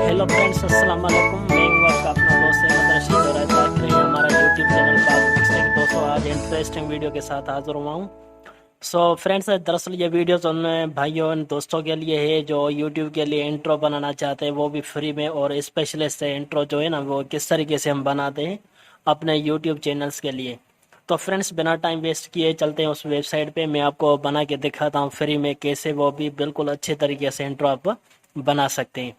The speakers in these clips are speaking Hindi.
हेलो फ्रेंड्स, अस्सलाम वालेकुम। मैं हूं आपका अपना दोस्त अहमद रशीद और आज देख रहे हैं हमारा यूट्यूब चैनल पाक मिक्सटेक। दोस्तों, आज इंटरेस्टिंग वीडियो के साथ हाजिर हुआ हूं। फ्रेंड्स, दरअसल ये वीडियो उन भाइयों और दोस्तों के लिए है जो यूट्यूब के लिए इंट्रो बनाना चाहते हैं, वो भी फ्री में। और स्पेशलिस्ट इंट्रो जो है ना, वो किस तरीके से हम बनाते हैं अपने यूट्यूब चैनल्स के लिए। तो फ्रेंड्स, बिना टाइम वेस्ट किए चलते हैं उस वेबसाइट पे। मैं आपको बना के दिखाता हूँ फ्री में कैसे, वो भी बिल्कुल अच्छे तरीके से इंट्रो आप बना सकते हैं।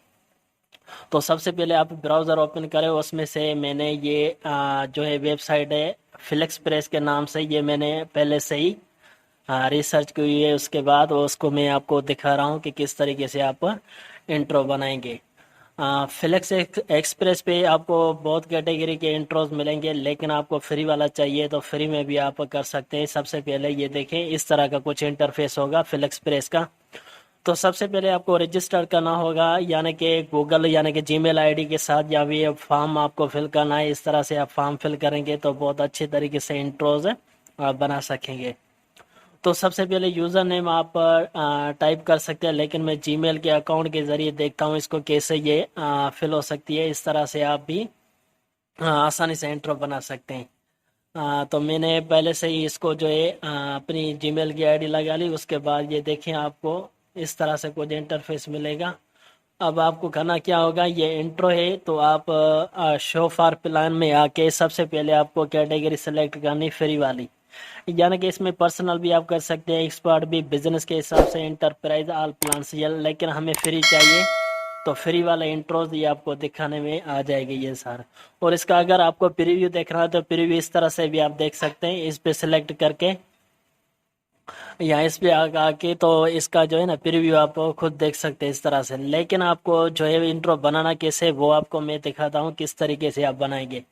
तो सबसे पहले आप ब्राउज़र ओपन करें, उसमें से मैंने ये जो है वेबसाइट है फ्लेक्स प्रेस के नाम से, ये मैंने पहले से ही रिसर्च की हुई है। उसके बाद उसको मैं आपको दिखा रहा हूँ कि किस तरीके से आप इंट्रो बनाएंगे। फ्लेक्स एक्सप्रेस पे आपको बहुत कैटेगरी के इंट्रोज मिलेंगे, लेकिन आपको फ्री वाला चाहिए तो फ्री में भी आप कर सकते हैं। सबसे पहले ये देखें, इस तरह का कुछ इंटरफेस होगा फ्लेक्स प्रेस का। तो सबसे पहले आपको रजिस्टर करना होगा, यानी कि गूगल यानी कि जीमेल आईडी के साथ, या भी फॉर्म आपको फिल करना है। इस तरह से आप फॉर्म फिल करेंगे तो बहुत अच्छे तरीके से इंट्रोज आप बना सकेंगे। तो सबसे पहले यूज़र नेम आप टाइप कर सकते हैं, लेकिन मैं जीमेल के अकाउंट के ज़रिए देखता हूँ इसको कैसे ये फिल हो सकती है। इस तरह से आप भी आसानी से इंट्रो बना सकते हैं। तो मैंने पहले से ही इसको जो है अपनी जीमेल की आईडी लगा ली। उसके बाद ये देखें, आपको इस तरह से कुछ इंटरफेस मिलेगा। अब आपको करना क्या होगा, ये इंट्रो है तो आप शो फॉर प्लान में आके सबसे पहले आपको कैटेगरी सेलेक्ट करनी फ्री वाली, यानी कि इसमें पर्सनल भी आप कर सकते हैं, एक्सपर्ट भी, बिजनेस के हिसाब से, इंटरप्राइज, ऑल प्लान्स, लेकिन हमें फ्री चाहिए। तो फ्री वाला इंट्रोज ये आपको दिखाने में आ जाएगी ये सारा। और इसका अगर आपको प्रीव्यू देखना है तो प्रीव्यू इस तरह से भी आप देख सकते हैं, इस पे सिलेक्ट करके या इस पे आके तो इसका जो है ना प्रीव्यू आप खुद देख सकते हैं इस तरह से। लेकिन आपको जो है इंट्रो बनाना कैसे, वो आपको मैं दिखाता हूँ किस तरीके से आप बनाएंगे।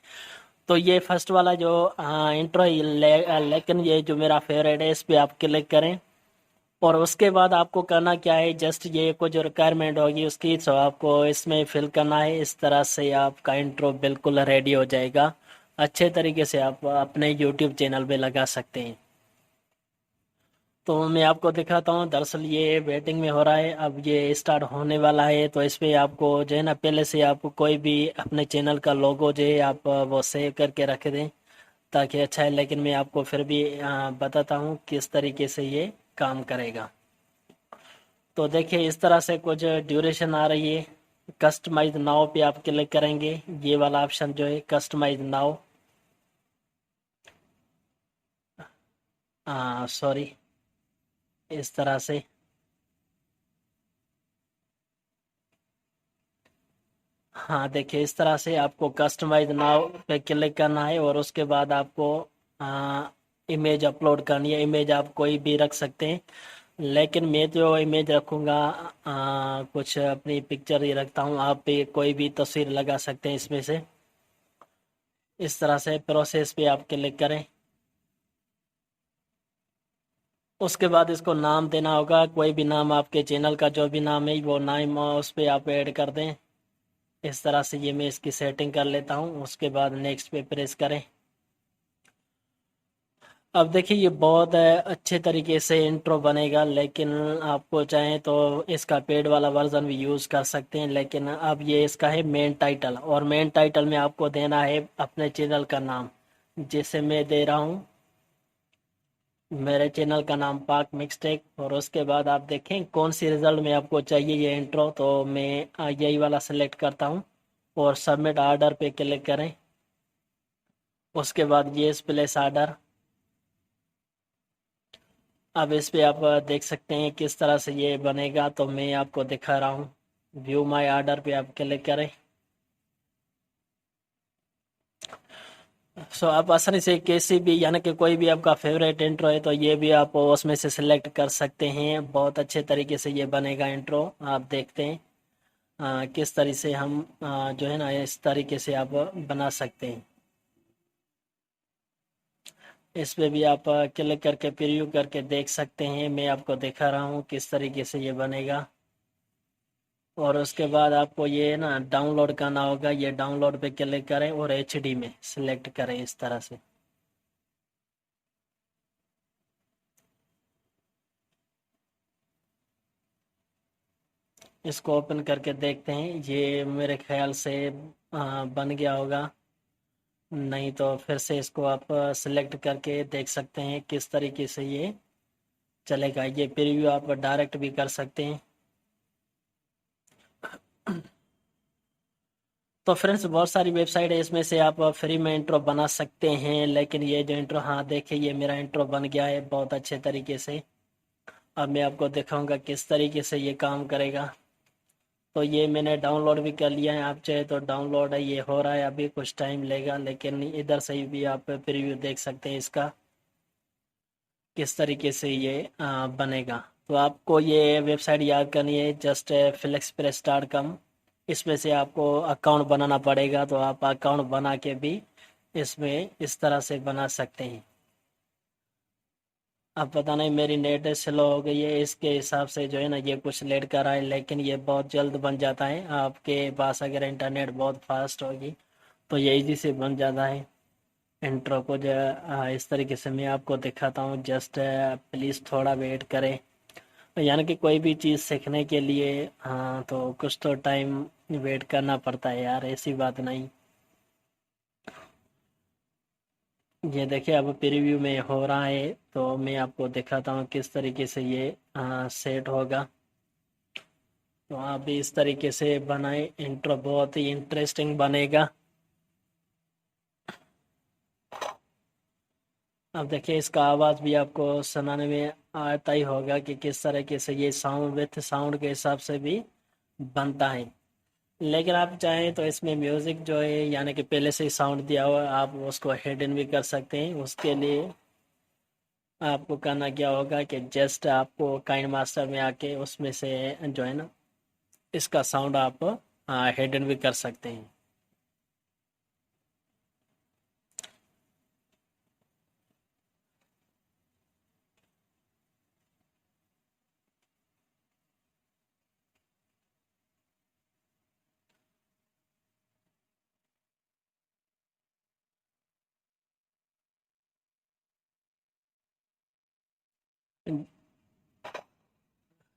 तो ये फर्स्ट वाला जो इंट्रो लेकिन ये जो मेरा फेवरेट है, इस पे आप क्लिक करें। और उसके बाद आपको करना क्या है, जस्ट ये कुछ जो रिक्वायरमेंट होगी उसकी, तो आपको इसमें फिल करना है। इस तरह से आपका इंट्रो बिल्कुल रेडी हो जाएगा। अच्छे तरीके से आप अपने यूट्यूब चैनल पे लगा सकते हैं। तो मैं आपको दिखाता हूँ, दरअसल ये वेटिंग में हो रहा है, अब ये स्टार्ट होने वाला है। तो इस पे आपको जो है ना, पहले से आप कोई भी अपने चैनल का लोगो जो है आप वो सेव करके रख दें ताकि अच्छा है। लेकिन मैं आपको फिर भी बताता हूँ किस तरीके से ये काम करेगा। तो देखिए, इस तरह से कुछ ड्यूरेशन आ रही है। कस्टमाइज नाउ पे आप क्लिक करेंगे, ये वाला ऑप्शन जो है कस्टमाइज नाउ, सॉरी, इस तरह से। हाँ देखिए, इस तरह से आपको कस्टमाइज नाउ पे क्लिक करना है और उसके बाद आपको इमेज अपलोड करनी है। इमेज आप कोई भी रख सकते हैं, लेकिन मैं जो इमेज रखूँगा कुछ अपनी पिक्चर ही रखता हूँ। आप भी कोई भी तस्वीर लगा सकते हैं इसमें से। इस तरह से प्रोसेस पे आप क्लिक करें। उसके बाद इसको नाम देना होगा, कोई भी नाम, आपके चैनल का जो भी नाम है वो नाम उस पर आप ऐड कर दें। इस तरह से ये मैं इसकी सेटिंग कर लेता हूँ। उसके बाद नेक्स्ट पे प्रेस करें। अब देखिए, ये बहुत अच्छे तरीके से इंट्रो बनेगा, लेकिन आपको चाहें तो इसका पेड वाला वर्जन भी यूज़ कर सकते हैं। लेकिन अब ये इसका है मेन टाइटल, और मेन टाइटल में आपको देना है अपने चैनल का नाम, जैसे मैं दे रहा हूँ मेरे चैनल का नाम पाक मिक्सटेक। और उसके बाद आप देखें कौन सी रिजल्ट में आपको चाहिए ये इंट्रो, तो मैं यही वाला सेलेक्ट करता हूँ और सबमिट आर्डर पे क्लिक करें। उसके बाद येस प्लेस आर्डर। अब इस पे आप देख सकते हैं किस तरह से ये बनेगा, तो मैं आपको दिखा रहा हूँ। व्यू माय ऑर्डर पे आप क्लिक करें। आप आसानी से किसी भी, यानी कि कोई भी आपका फेवरेट इंट्रो है तो ये भी आप उसमें से सिलेक्ट कर सकते हैं। बहुत अच्छे तरीके से ये बनेगा इंट्रो। आप देखते हैं किस तरह से हम जो है ना, इस तरीके से आप बना सकते हैं। इस पे भी आप क्लिक करके प्रीव्यू करके देख सकते हैं। मैं आपको दिखा रहा हूँ किस तरीके से ये बनेगा। और उसके बाद आपको ये ना डाउनलोड करना होगा, ये डाउनलोड पे क्लिक करें और एचडी में सिलेक्ट करें इस तरह से। इसको ओपन करके देखते हैं। ये मेरे ख्याल से बन गया होगा, नहीं तो फिर से इसको आप सिलेक्ट करके देख सकते हैं किस तरीके से ये चलेगा। ये प्रीव्यू आप डायरेक्ट भी कर सकते हैं। तो फ्रेंड्स बहुत सारी वेबसाइट है, इसमें से आप फ्री में इंट्रो बना सकते हैं। लेकिन ये जो इंट्रो, हाँ देखिए ये मेरा इंट्रो बन गया है बहुत अच्छे तरीके से। अब मैं आपको दिखाऊंगा किस तरीके से ये काम करेगा। तो ये मैंने डाउनलोड भी कर लिया है, आप चाहे तो डाउनलोड है, ये हो रहा है, अभी कुछ टाइम लेगा। लेकिन इधर से भी आप प्रीव्यू देख सकते हैं इसका किस तरीके से ये बनेगा। तो आपको ये वेबसाइट याद करनी है, जस्ट flexpress.com। इसमें से आपको अकाउंट बनाना पड़ेगा, तो आप अकाउंट बना के भी इसमें इस तरह से बना सकते हैं। अब पता नहीं मेरी नेट स्लो हो गई है, इसके हिसाब से जो है ना ये कुछ लेट कर रहा है, लेकिन ये बहुत जल्द बन जाता है। आपके पास अगर इंटरनेट बहुत फास्ट होगी तो ये इजी से बन जाता है। इंट्रो को जो इस तरीके से मैं आपको दिखाता हूँ, जस्ट प्लीज़ थोड़ा वेट करें। यानी कि कोई भी चीज़ सीखने के लिए हाँ तो कुछ तो टाइम वेट करना पड़ता है यार, ऐसी बात नहीं। ये देखिए अब प्रीव्यू में हो रहा है, तो मैं आपको दिखाता हूँ किस तरीके से ये सेट होगा। तो आप भी इस तरीके से बनाए, इंट्रो बहुत ही इंटरेस्टिंग बनेगा। अब देखिए इसका आवाज़ भी आपको सुनाने में आता ही होगा कि किस तरीके से ये साउंड विथ साउंड के हिसाब से भी बनता है। लेकिन आप चाहें तो इसमें म्यूज़िक जो है यानी कि पहले से ही साउंड दिया हुआ है, आप उसको हिडन भी कर सकते हैं। उसके लिए आपको करना क्या होगा कि जस्ट आपको काइंड मास्टर में आके उसमें से जो है ना इसका साउंड आप हिडन भी कर सकते हैं।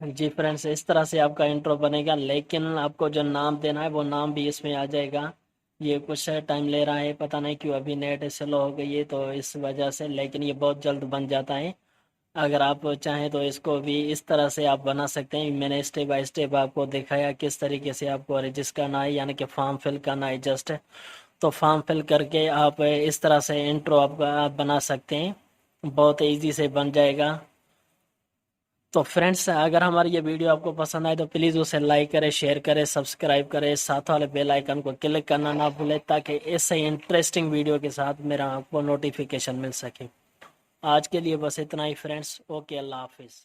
जी फ्रेंड्स इस तरह से आपका इंट्रो बनेगा, लेकिन आपको जो नाम देना है वो नाम भी इसमें आ जाएगा। ये कुछ टाइम ले रहा है, पता नहीं क्यों, अभी नेट स्लो हो गई है तो इस वजह से, लेकिन ये बहुत जल्द बन जाता है। अगर आप चाहें तो इसको भी इस तरह से आप बना सकते हैं। मैंने स्टेप बाय स्टेप आपको दिखाया किस तरीके से आपको रजिस्टर करना है, यानी कि फॉर्म फिल करना है जस्ट। तो फॉर्म फिल करके आप इस तरह से इंट्रो आप बना सकते हैं, बहुत ईजी से बन जाएगा। तो फ्रेंड्स अगर हमारी ये वीडियो आपको पसंद आए तो प्लीज़ उसे लाइक करें, शेयर करें, सब्सक्राइब करें, साथ वाले बेल आइकन को क्लिक करना ना भूलें, ताकि ऐसे इंटरेस्टिंग वीडियो के साथ मेरा आपको नोटिफिकेशन मिल सके। आज के लिए बस इतना ही फ्रेंड्स, ओके, अल्लाह हाफिज़।